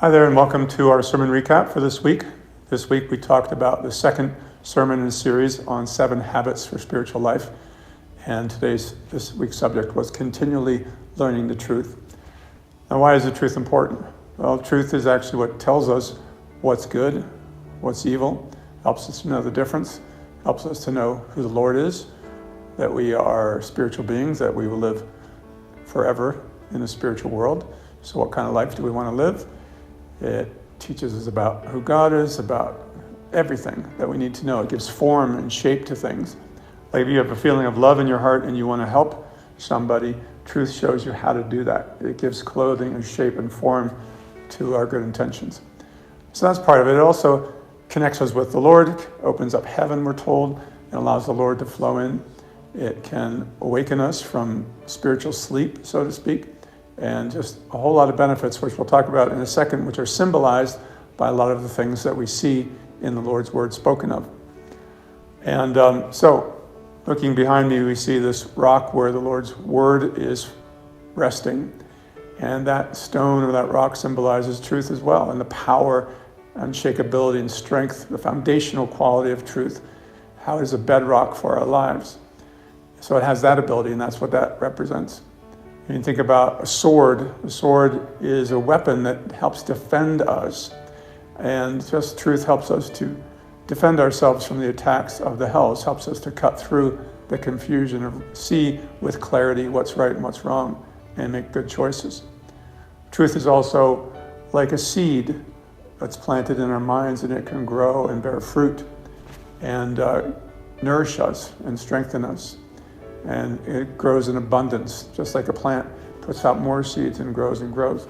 Hi there, and welcome to our sermon recap for this week. This week we talked about the second sermon in a series on 7 habits for spiritual life. And this week's subject was continually learning the truth. Now, why is the truth important? Well, truth is actually what tells us what's good, what's evil, helps us to know the difference, helps us to know who the Lord is, that we are spiritual beings, that we will live forever in a spiritual world. So what kind of life do we want to live? It teaches us about who God is, about everything that we need to know. It gives form and shape to things. Like if you have a feeling of love in your heart and you want to help somebody, truth shows you how to do that. It gives clothing and shape and form to our good intentions. So that's part of it. It also connects us with the Lord, opens up heaven, we're told, and allows the Lord to flow in. It can awaken us from spiritual sleep, so to speak, and just a whole lot of benefits, which we'll talk about in a second, which are symbolized by a lot of the things that we see in the Lord's Word spoken of. And so, looking behind me, we see this rock where the Lord's Word is resting. And that stone or that rock symbolizes truth as well, and the power, unshakability, and strength, the foundational quality of truth, how it is a bedrock for our lives. So it has that ability, and that's what that represents. You can think about a sword. A sword is a weapon that helps defend us. And just truth helps us to defend ourselves from the attacks of the hells, helps us to cut through the confusion of see with clarity what's right and what's wrong and make good choices. Truth is also like a seed that's planted in our minds, and it can grow and bear fruit and nourish us and strengthen us. And it grows in abundance, just like a plant puts out more seeds and grows and grows.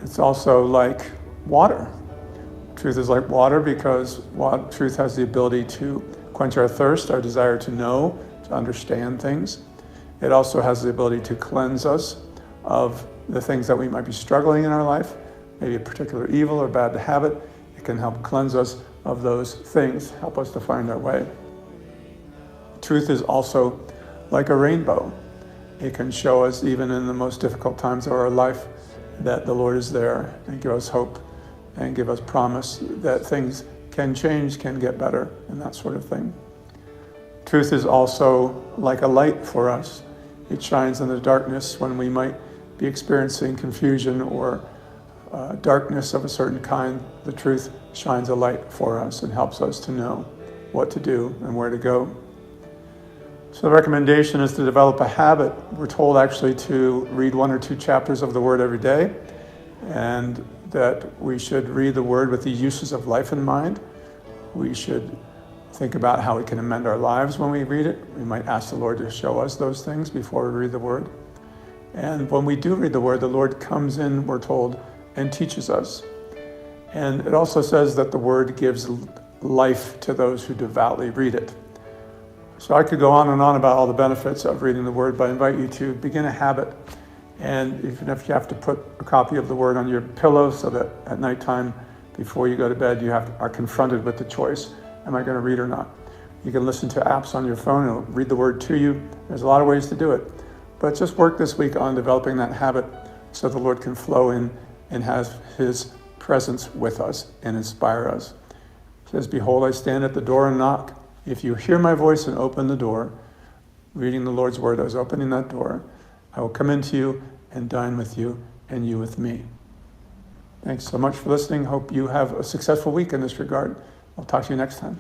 It's also like water. Truth is like water because truth has the ability to quench our thirst, our desire to know, to understand things. It also has the ability to cleanse us of the things that we might be struggling in our life, maybe a particular evil or bad habit. It can help cleanse us of those things, help us to find our way. Truth is also like a rainbow. It can show us, even in the most difficult times of our life, that the Lord is there and give us hope and give us promise that things can change, can get better, and that sort of thing. Truth is also like a light for us. It shines in the darkness when we might be experiencing confusion or darkness of a certain kind. The truth shines a light for us and helps us to know what to do and where to go. So the recommendation is to develop a habit. We're told actually to read 1 or 2 chapters of the Word every day, and that we should read the Word with the uses of life in mind. We should think about how we can amend our lives when we read it. We might ask the Lord to show us those things before we read the Word. And when we do read the Word, the Lord comes in, we're told, and teaches us. And it also says that the Word gives life to those who devoutly read it. So I could go on and on about all the benefits of reading the Word, but I invite you to begin a habit. And even if you have to put a copy of the Word on your pillow so that at nighttime, before you go to bed, you are confronted with the choice, am I going to read or not? You can listen to apps on your phone, it'll read the Word to you. There's a lot of ways to do it. But just work this week on developing that habit so the Lord can flow in and have His presence with us and inspire us. It says, "Behold, I stand at the door and knock. If you hear my voice and open the door," reading the Lord's Word, I was opening that door, "I will come into you and dine with you and you with me." Thanks so much for listening. Hope you have a successful week in this regard. I'll talk to you next time.